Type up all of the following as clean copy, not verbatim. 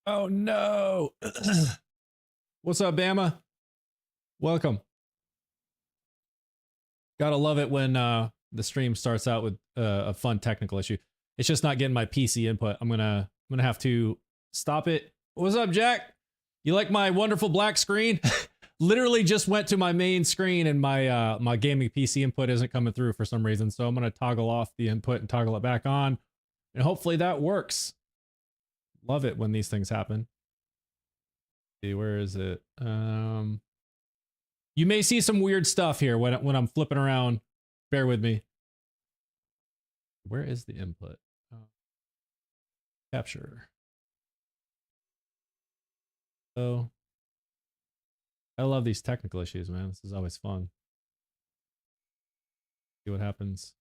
Oh no. What's up, Bama? Welcome. Gotta love it when the stream starts out with a fun technical issue. It's just not getting my PC input. I'm gonna have to stop it. What's up, Jack? You like my wonderful black screen? Literally just went to my main screen and my my gaming PC input isn't coming through for some reason. So I'm gonna toggle off the input and toggle it back on, and hopefully that works. Love it when these things happen. See, where is it? You may see some weird stuff here when I'm flipping around. Bear with me. Where is the input? Capture. Oh, I love these technical issues, man. This is always fun. See what happens.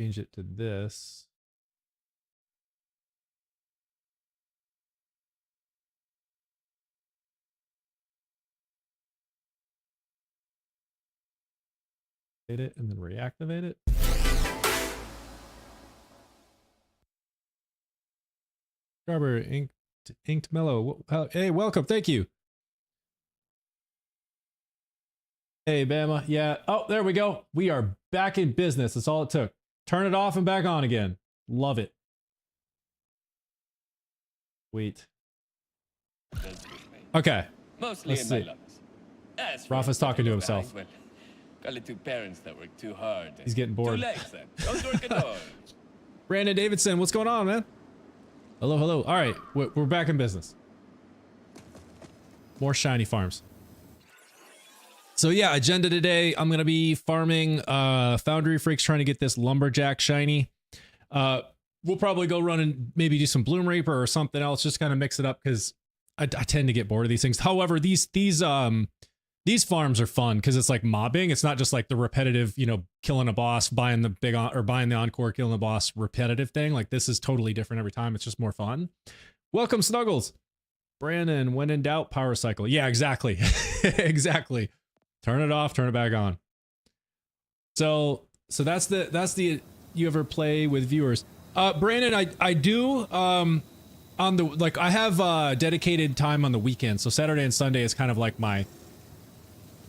Change it to this. It and then reactivate it. Strawberry inked mellow. Hey, welcome. Thank you. Hey, Bama. Yeah. Oh, there we go. We are back in business. That's all it took. Turn it off and back on again. Love it. Wait. Okay. Let's see. Rafa's talking to himself. Call it two parents that work too hard. He's getting bored. Too late, then. Don't work at all. Brandon Davidson, what's going on, man? Hello, hello. All right, we're back in business. More shiny farms. So yeah, agenda today. I'm gonna be farming Foundry Freaks, trying to get this lumberjack shiny. We'll probably go run and maybe do some Bloom Reaper or something else, just kind of mix it up because I tend to get bored of these things. However, these farms are fun because it's like mobbing. It's not just like the repetitive, you know, killing a boss, buying the big or buying the encore, killing the boss repetitive thing. Like this is totally different every time. It's just more fun. Welcome, Snuggles. Brandon, when in doubt, power cycle. Yeah, exactly. Exactly. Turn it off, turn it back on. So that's the you ever play with viewers. Brandon, I do on the like I have dedicated time on the weekend. So Saturday and Sunday is kind of like my,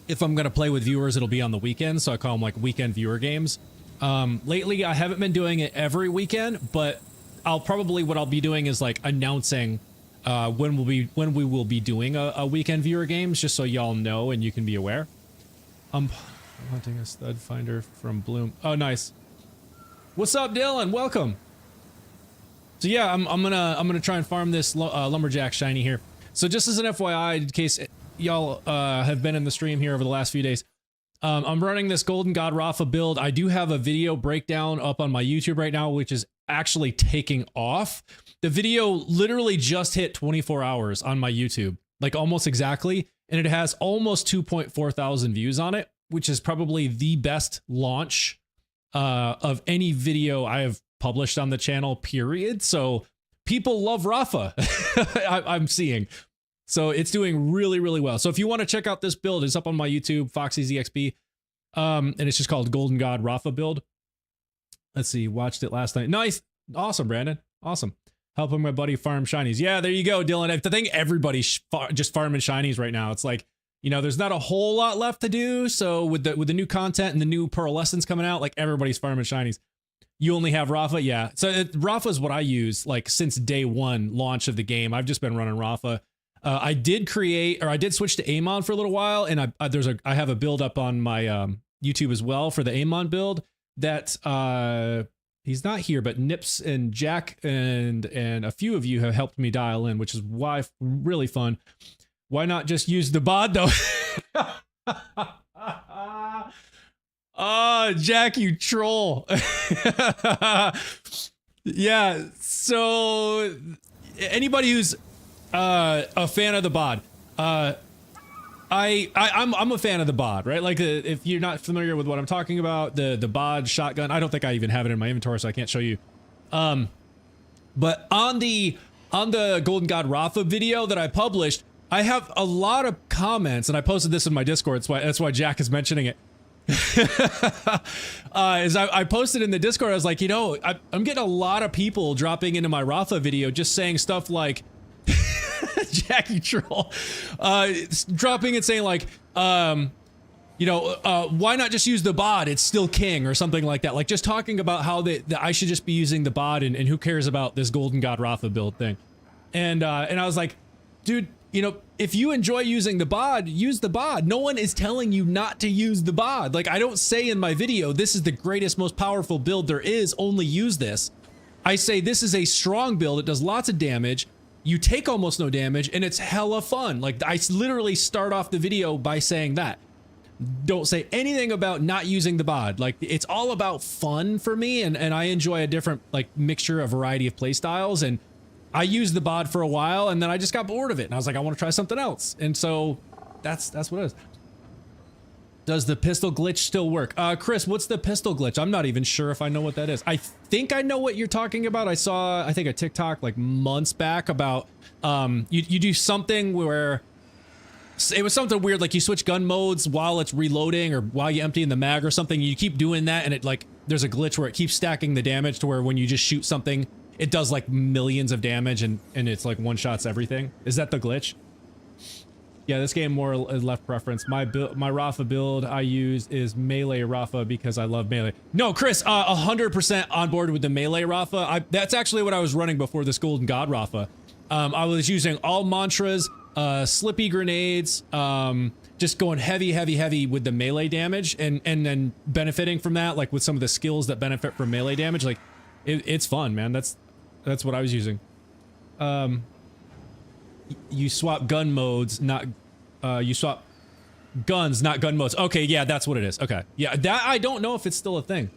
if I'm gonna play with viewers, it'll be on the weekend, so I call them like weekend viewer games. Lately, I haven't been doing it every weekend, but what I'll be doing is like announcing when we will be doing a weekend viewer games, just so y'all know and you can be aware. I'm hunting a stud finder from Bloom. Oh, nice. What's up, Dylan? Welcome. So yeah, I'm gonna try and farm this lumberjack shiny here. So just as an FYI, in case y'all have been in the stream here over the last few days, I'm running this Golden God Rafa build. I do have a video breakdown up on my YouTube right now, which is actually taking off. The video literally just hit 24 hours on my YouTube, like almost exactly, and it has almost 2.4 thousand views on it, which is probably the best launch of any video I have published on the channel, period. So people love Rafa. I'm seeing. So it's doing really, really well. So if you want to check out this build, it's up on my YouTube, FoxyZXP. And it's just called Golden God Rafa build. Let's see, watched it last night. Nice. Awesome, Brandon. Awesome. Helping my buddy farm shinies. Yeah, there you go, Dylan. I think everybody's just farming shinies right now. It's like, you know, there's not a whole lot left to do. So with the new content and the new pearlescence coming out, like everybody's farming shinies. You only have Rafa? Yeah. So Rafa is what I use like since day one launch of the game. I've just been running Rafa. I did switch to Amon for a little while, and I have a build up on my YouTube as well for the Amon build that he's not here, but Nips and Jack and a few of you have helped me dial in, which is why really fun. Why not just use the bod though? Oh, Jack, you troll. Yeah, so anybody who's a fan of the bod, I'm a fan of the bod, right? Like if you're not familiar with what I'm talking about, the bod shotgun, I don't think I even have it in my inventory, so I can't show you. But on the Golden God Rafa video that I published, I have a lot of comments, and I posted this in my Discord. That's why Jack is mentioning it. As I posted in the Discord, I was like, you know, I'm getting a lot of people dropping into my Rafa video just saying stuff like, Jackie Troll, dropping and saying like, you know, why not just use the bod? It's still king or something like that. Like just talking about how I should just be using the bod and who cares about this Golden God Rafa build thing. And I was like, dude, you know, if you enjoy using the bod, use the bod. No one is telling you not to use the bod. Like I don't say in my video, this is the greatest, most powerful build there is, only use this. I say this is a strong build. It does lots of damage. You take almost no damage and it's hella fun. Like I literally start off the video by saying that. Don't say anything about not using the bod. Like it's all about fun for me, and I enjoy a different like mixture, a variety of play styles. And I used the bod for a while and then I just got bored of it and I was like, I want to try something else. And so that's what it is. Does the pistol glitch still work? Chris, what's the pistol glitch? I'm not even sure if I know what that is. I think I know what you're talking about. I saw, I think a TikTok like months back about you do something where it was something weird, like you switch gun modes while it's reloading or while you empty in the mag or something. You keep doing that and it like there's a glitch where it keeps stacking the damage to where when you just shoot something, it does like millions of damage and it's like one shots everything. Is that the glitch? Yeah, this game more left preference. My Rafa build I use is melee Rafa because I love melee. No, Chris, 100% on board with the melee Rafa. That's actually what I was running before this Golden God Rafa. I was using all mantras, slippy grenades, just going heavy with the melee damage and then benefiting from that, like with some of the skills that benefit from melee damage. Like it's fun, man. That's what I was using. You swap gun modes, not you swap guns, not gun modes. Okay, yeah, that's what it is. Okay, yeah, that I don't know if it's still a thing.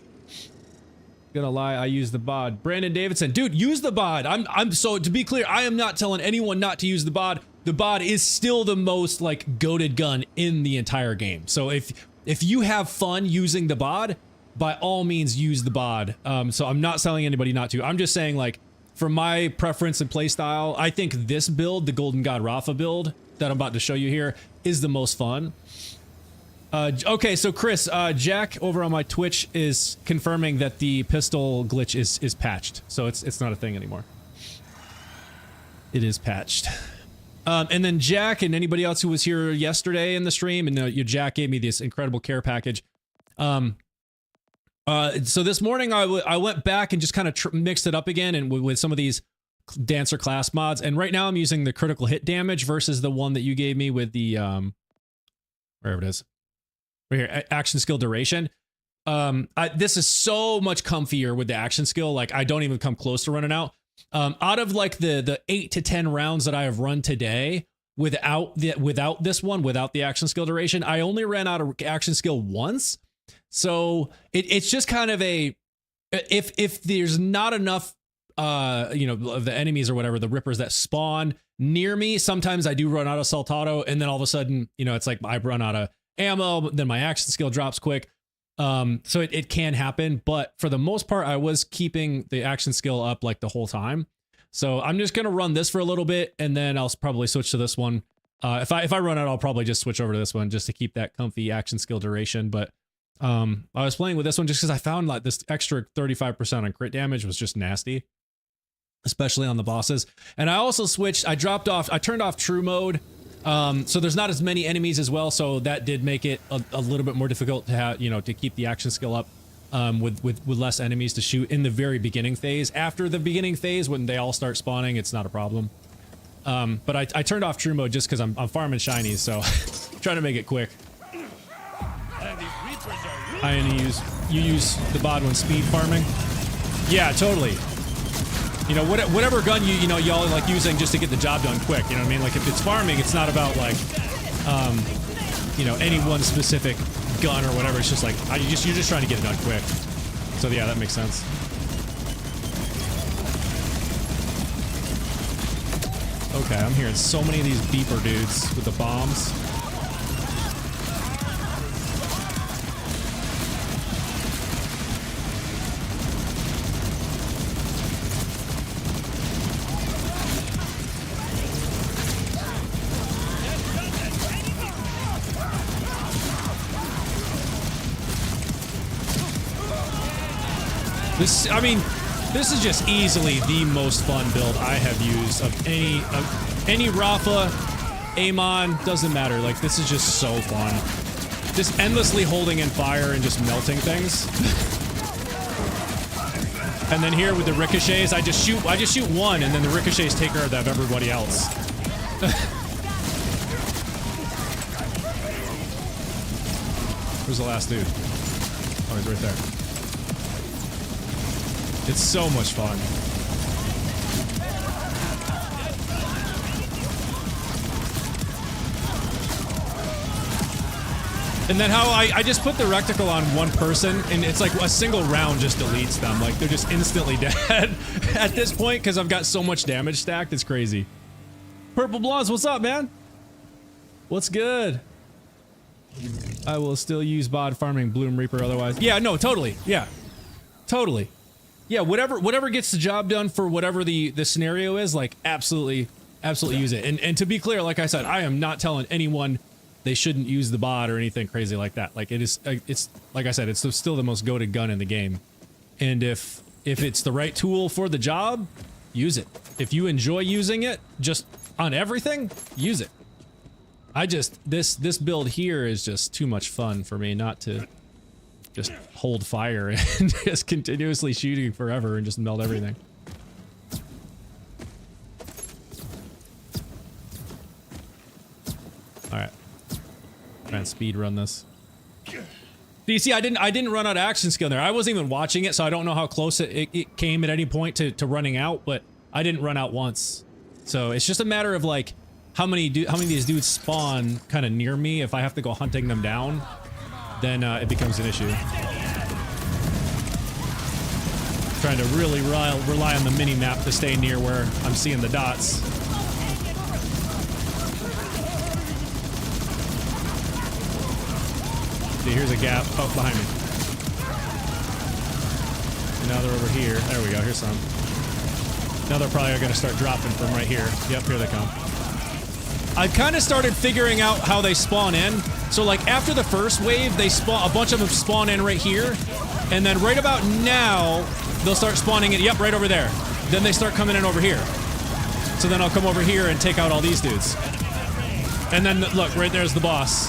Gonna lie, I use the bod. Brandon Davidson, dude, use the bod. I'm so, to be clear, I am not telling anyone not to use the bod. The bod is still the most like goated gun in the entire game. So if you have fun using the bod, by all means use the bod. So I'm not telling anybody not to. I'm just saying, like, for my preference and playstyle, I think this build, the Golden God Rafa build that I'm about to show you here, is the most fun. Okay, so Chris, Jack over on my Twitch is confirming that the pistol glitch is patched, so it's not a thing anymore. It is patched. And then Jack and anybody else who was here yesterday in the stream, and Jack gave me this incredible care package. So this morning I went back and just kind of mixed it up again and with some of these dancer class mods. And right now I'm using the critical hit damage versus the one that you gave me with the, wherever it is, right here, action skill duration. This is so much comfier with the action skill. Like I don't even come close to running out. Out of like the 8 to 10 rounds that I have run today without this one, without the action skill duration, I only ran out of action skill once. So it's just kind of a, if there's not enough, you know, of the enemies or whatever, the rippers that spawn near me, sometimes I do run out of Saltado, and then all of a sudden, you know, it's like I run out of ammo, then my action skill drops quick. So it can happen, but for the most part, I was keeping the action skill up like the whole time. So I'm just going to run this for a little bit, and then I'll probably switch to this one. If I run out, I'll probably just switch over to this one just to keep that comfy action skill duration. But I was playing with this one just because I found like this extra 35% on crit damage was just nasty, especially on the bosses. And I also switched, I turned off true mode. So there's not as many enemies as well. So that did make it a little bit more difficult to have, you know, to keep the action skill up, with less enemies to shoot in the very beginning phase. After the beginning phase, when they all start spawning, it's not a problem. But I turned off true mode just because I'm farming shinies, so trying to make it quick. You use the bod when speed farming. Yeah, totally. You know, whatever gun you know y'all like using just to get the job done quick. You know what I mean? Like if it's farming, it's not about like, you know, any one specific gun or whatever. It's just like you're just trying to get it done quick. So yeah, that makes sense. Okay, I'm hearing so many of these beeper dudes with the bombs. This, I mean, this is just easily the most fun build I have used of any Rafa, Amon, doesn't matter. Like, this is just so fun. Just endlessly holding in fire and just melting things. And then here with the ricochets, I just shoot one, and then the ricochets take care of everybody else. Where's the last dude? Oh, he's right there. It's so much fun. And then how I just put the reticle on one person, and it's like a single round just deletes them. Like, they're just instantly dead at this point because I've got so much damage stacked. It's crazy. Purple Blondes, what's up, man? What's good? I will still use bod farming Bloom Reaper otherwise. Yeah, no, totally. Yeah. Totally. Yeah, whatever gets the job done for whatever the scenario is, like, absolutely use it. And to be clear, like I said, I am not telling anyone they shouldn't use the bot or anything crazy like that. Like, it's like I said, it's still the most goated gun in the game. And if it's the right tool for the job, use it. If you enjoy using it just on everything, use it. This build here is just too much fun for me not to just hold fire and just continuously shooting forever and just melt everything. All right. Try and speed run this. You see, I didn't run out of action skill there. I wasn't even watching it, so I don't know how close it came at any point to running out, but I didn't run out once. So it's just a matter of like how many of these dudes spawn kind of near me. If I have to go hunting them down, then it becomes an issue. Trying to really rely on the mini map to stay near where I'm seeing the dots. See, here's a gap. Oh, behind me. Now they're over here. There we go. Here's some. Now they're probably going to start dropping from right here. Yep, here they come. I kind of started figuring out how they spawn in. So, like, after the first wave, they spawn. A bunch of them spawn in right here. And then right about now, they'll start spawning in. Yep, right over there. Then they start coming in over here. So then I'll come over here and take out all these dudes. And then, look, right there's the boss.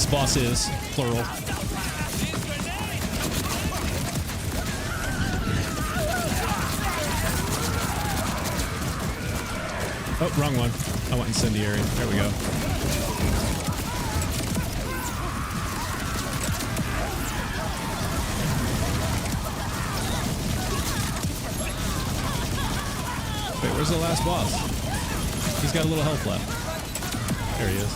Bosses, plural. Oh, wrong one. I want incendiary. There we go. Wait, where's the last boss? He's got a little health left. There he is.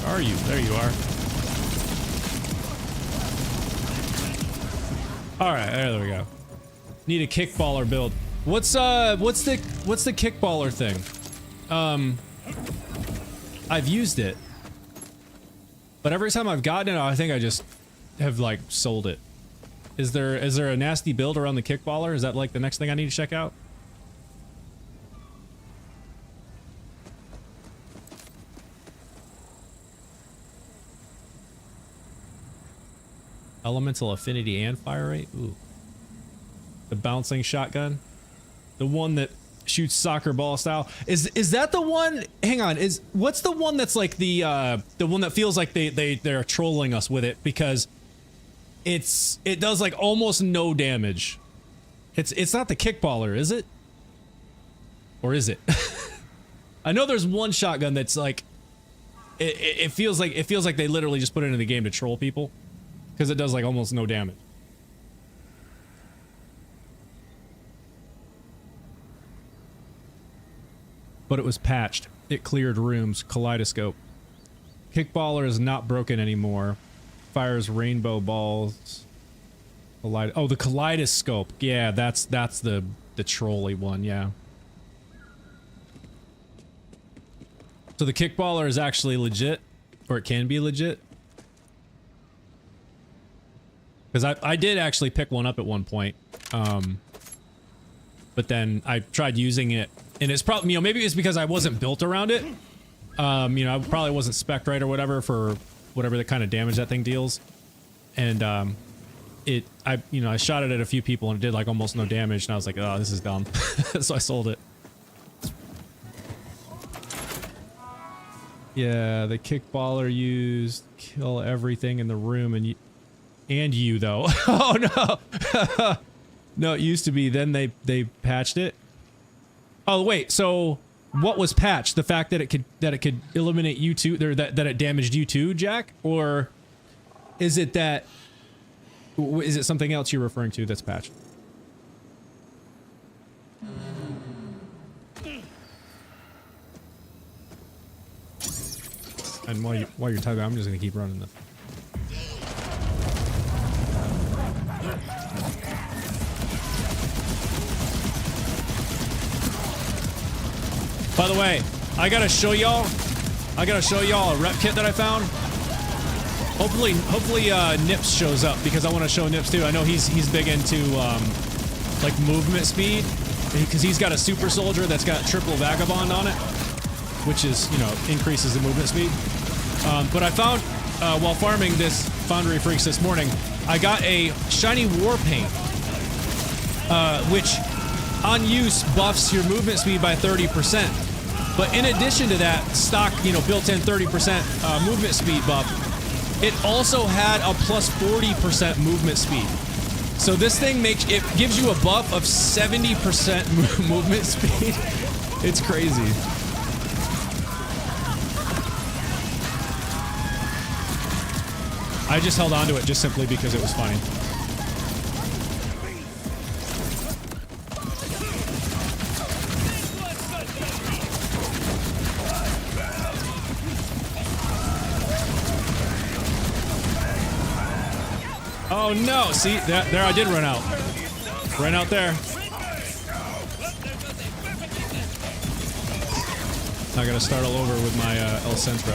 Are you? There you are. All right, there we go. Need a kickballer build. What's the kickballer thing? I've used it, but every time I've gotten it, I think I just have like sold it. Is there a nasty build around the kickballer? Is that like the next thing I need to check out? Elemental affinity and fire rate. Ooh. The bouncing shotgun. The one that shoots soccer ball style. Is that the one? Hang on. What's the one that's like the one that feels like they're trolling us with it because it does like almost no damage. It's not the kickballer, is it? Or is it? I know there's one shotgun that's like it feels like they literally just put it in the game to troll people. Because it does like almost no damage. But it was patched. It cleared rooms. Kaleidoscope. Kickballer is not broken anymore. Fires rainbow balls. Oh, the kaleidoscope. Yeah, that's the trolly one, yeah. So the kickballer is actually legit, or it can be legit. Because I did actually pick one up at one point. But then I tried using it, and it's probably, you know, maybe it's because I wasn't built around it. You know, I probably wasn't spec'd right or whatever for whatever the kind of damage that thing deals. And I shot it at a few people and it did like almost no damage, and I was like, oh, this is dumb. So I sold it. Yeah, the kickballer used kill everything in the room, and you though. Oh no. No, it used to be. Then they patched it. Oh wait, so what was patched? The fact that it could eliminate you too, or that it damaged you too, Jack? Or is it that? Is it something else you're referring to that's patched? And while you're talking, I'm just gonna keep running this. By the way, I gotta show y'all a rep kit that I found. Hopefully Nips shows up, because I want to show Nips too. I know he's big into like movement speed, because he's got a super soldier that's got triple vagabond on it, which is, you know, increases the movement speed. But I found while farming this Foundry Freaks this morning, I got a shiny war paint, which on use buffs your movement speed by 30%. But in addition to that stock, you know, built-in 30% movement speed buff, it also had a plus 40% movement speed. So this thing gives you a buff of 70% movement speed. It's crazy. I just held on to it just simply because it was funny. Oh no, see, there I did run out. Ran out there. I gotta start all over with my El Centro.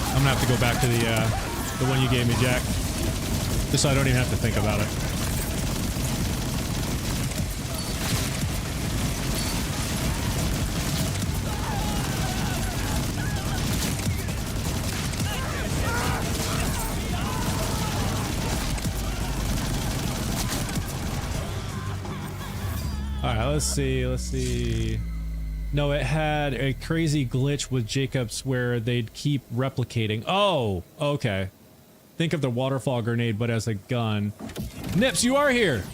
I'm gonna have to go back to the one you gave me, Jack. Just so I don't even have to think about it. Let's see. No, it had a crazy glitch with Jacobs where they'd keep replicating. Oh, okay. Think of the waterfall grenade, but as a gun. Nips, you are here.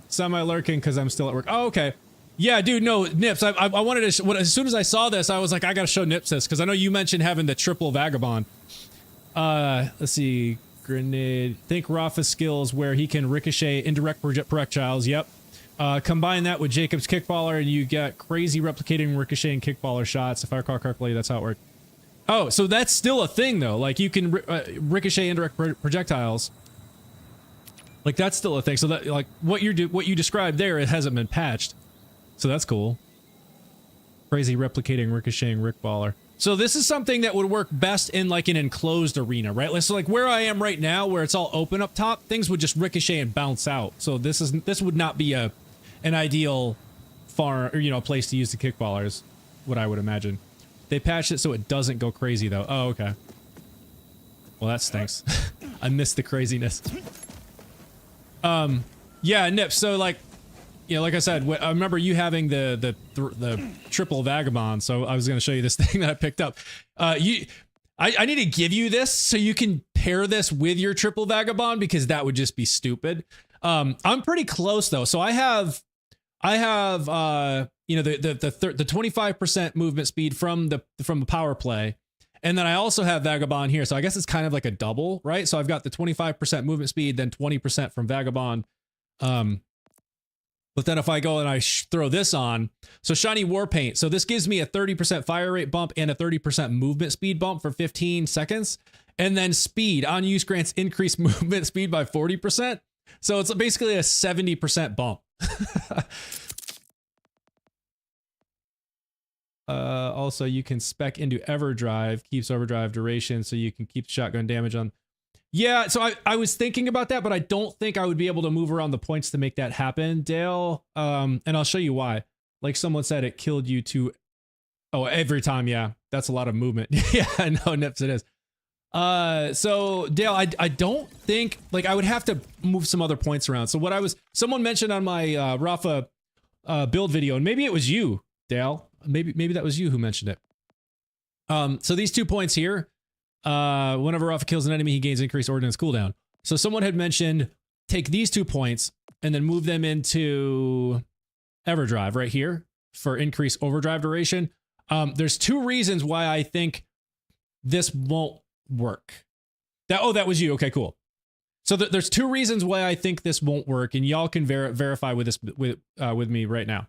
Semi-lurking because I'm still at work. Oh, okay. Yeah, dude, no, Nips, I wanted to, as soon as I saw this, I was like, I gotta show Nips this, because I know you mentioned having the triple vagabond. Let's see. Grenade. Think Rafa skills where he can ricochet indirect projectiles. Yep. Combine that with Jacob's kickballer and you get crazy replicating ricocheting kickballer shots. If I recall correctly, that's how it worked. Oh, so that's still a thing though. Like you can ricochet indirect projectiles. Like that's still a thing. So that like what you described there, it hasn't been patched. So that's cool. Crazy replicating ricocheting rickballer. So this is something that would work best in like an enclosed arena, right? So like where I am right now, where it's all open up top, things would just ricochet and bounce out. So this would not be an ideal place to use the kickballers, what I would imagine. They patched it so it doesn't go crazy though. Oh, okay. Well, that stinks. I missed the craziness. Yeah, Nip. So like, yeah, like I said, I remember you having the triple vagabond. So I was going to show you this thing that I picked up. I need to give you this so you can pair this with your triple vagabond, because that would just be stupid. I'm pretty close though. So I have the 25% movement speed from the power play. And then I also have vagabond here. So I guess it's kind of like a double, right? So I've got the 25% movement speed, then 20% from vagabond. But then if I go and I throw this on, so shiny war paint. So this gives me a 30% fire rate bump and a 30% movement speed bump for 15 seconds. And then speed on use grants increased movement speed by 40%. So it's basically a 70% bump. Also, you can spec into Everdrive, keeps overdrive duration, so you can keep shotgun damage on. Yeah, so I was thinking about that, but I don't think I would be able to move around the points to make that happen, Dale. And I'll show you why. Like someone said, it killed you to. Oh, every time, yeah. That's a lot of movement. Yeah, no, Nips, it is. So Dale, I don't think, like, I would have to move some other points around. So someone mentioned on my Rafa build video, and maybe it was you, Dale. Maybe that was you who mentioned it. So these 2 points here, whenever Rafa kills an enemy, he gains increased ordnance cooldown. So someone had mentioned take these 2 points and then move them into Everdrive right here for increased overdrive duration. There's 2 reasons why I think this won't work. That was you. Okay, cool. So there's 2 reasons why I think this won't work, and y'all can verify with this with me right now.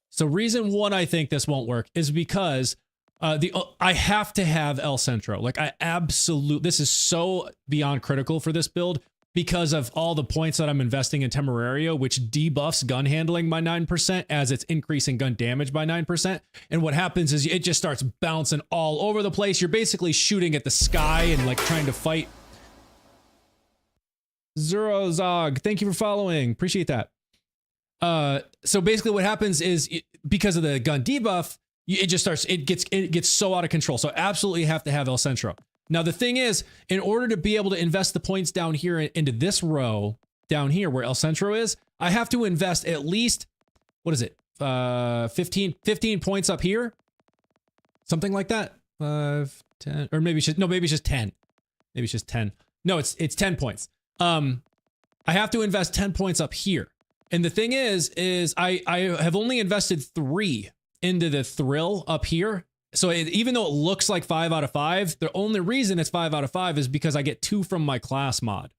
So reason 1 I think this won't work is because I have to have El Centro. Like this is so beyond critical for this build because of all the points that I'm investing in Temerario, which debuffs gun handling by 9% as it's increasing gun damage by 9%. And what happens is it just starts bouncing all over the place. You're basically shooting at the sky and like trying to fight. Zero Zog, thank you for following. Appreciate that. So basically what happens is because of the gun debuff, it gets so out of control. So absolutely have to have El Centro. Now, the thing is, in order to be able to invest the points down here into this row down here where El Centro is, I have to invest at least, what is it? 15 points up here. Something like that. 5, 10, or maybe it's just 10. Maybe it's just 10. No, it's 10 points. I have to invest 10 points up here. And the thing is I have only invested 3 into the thrill up here. So even though it looks like 5 out of 5, the only reason it's 5 out of 5 is because I get 2 from my class mod.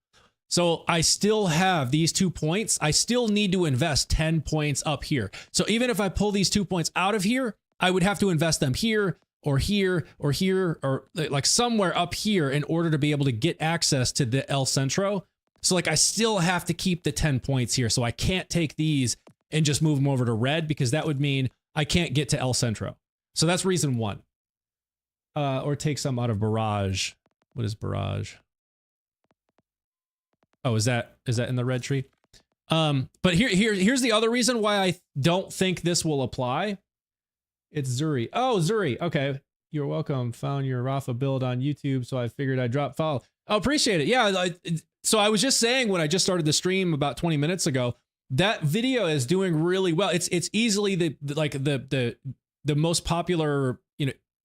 So I still have these 2 points. I still need to invest 10 points up here. So even if I pull these 2 points out of here, I would have to invest them here or here or here or like somewhere up here in order to be able to get access to the El Centro. So like I still have to keep the 10 points here. So I can't take these and just move them over to red because that would mean I can't get to El Centro. So that's reason 1. Or take some out of Barrage. What is Barrage? Oh, is that in the red tree? But here's the other reason why I don't think this will apply. It's Zuri. Oh, Zuri. Okay. You're welcome. Found your Rafa build on YouTube, so I figured I'd drop follow. Oh, appreciate it. Yeah. So I was just saying when I just started the stream about 20 minutes ago, that video is doing really well. It's easily the most popular,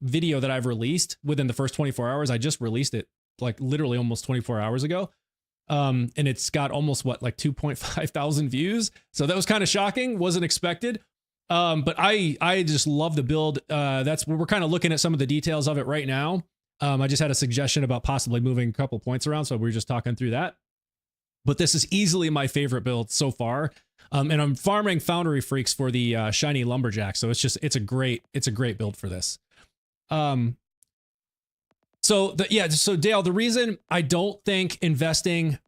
video that I've released within the first 24 hours. I just released it like literally almost 24 hours ago. And it's got almost like 2.5 thousand views. So that was kind of shocking. Wasn't expected. But I just love the build. We're kind of looking at some of the details of it right now. I just had a suggestion about possibly moving a couple points around. So we were just talking through that. But this is easily my favorite build so far. And I'm farming Foundry Freaks for the shiny lumberjack. So it's a great build for this. So Dale, the reason I don't think investing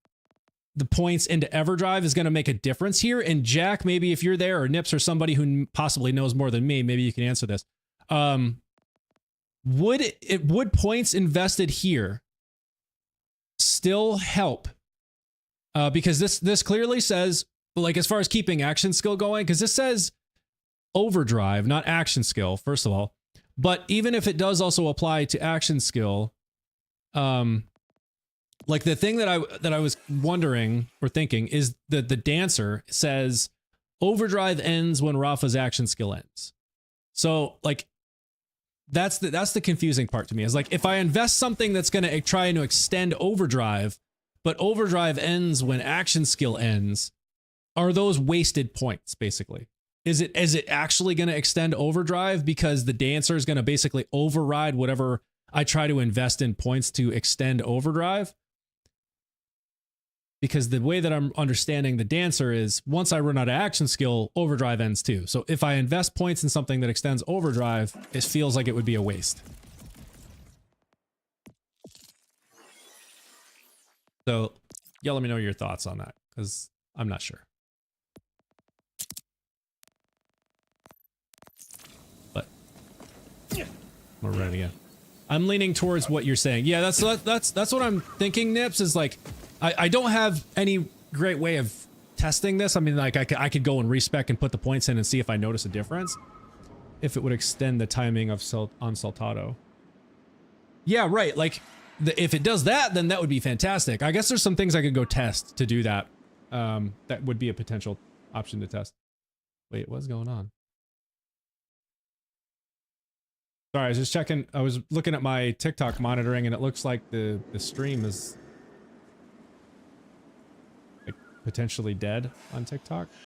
the points into Everdrive is going to make a difference here, and Jack, maybe if you're there, or Nips, or somebody who possibly knows more than me, maybe you can answer this. Would points invested here still help? Because this clearly says, like, as far as keeping action skill going, because this says overdrive, not action skill, first of all. But even if it does also apply to action skill, like the thing that I was wondering or thinking is that the dancer says overdrive ends when Rafa's action skill ends. So like that's the confusing part to me, is like if I invest something that's going to try to extend overdrive, but overdrive ends when action skill ends, are those wasted points basically? Is it actually going to extend overdrive because the dancer is going to basically override whatever I try to invest in points to extend overdrive? Because the way that I'm understanding the dancer is once I run out of action skill, overdrive ends too. So if I invest points in something that extends overdrive, it feels like it would be a waste. So yeah, let me know your thoughts on that, because I'm not sure. We're ready again. I'm leaning towards what you're saying. Yeah, that's what I'm thinking, Nips, is like, I don't have any great way of testing this. I mean, like, I could go and respec and put the points in and see if I notice a difference. If it would extend the timing of on Saltado. Yeah, right. Like, if it does that, then that would be fantastic. I guess there's some things I could go test to do that. That would be a potential option to test. Wait, what's going on? Sorry, I was just checking. I was looking at my TikTok monitoring, and it looks like the stream is like potentially dead on TikTok.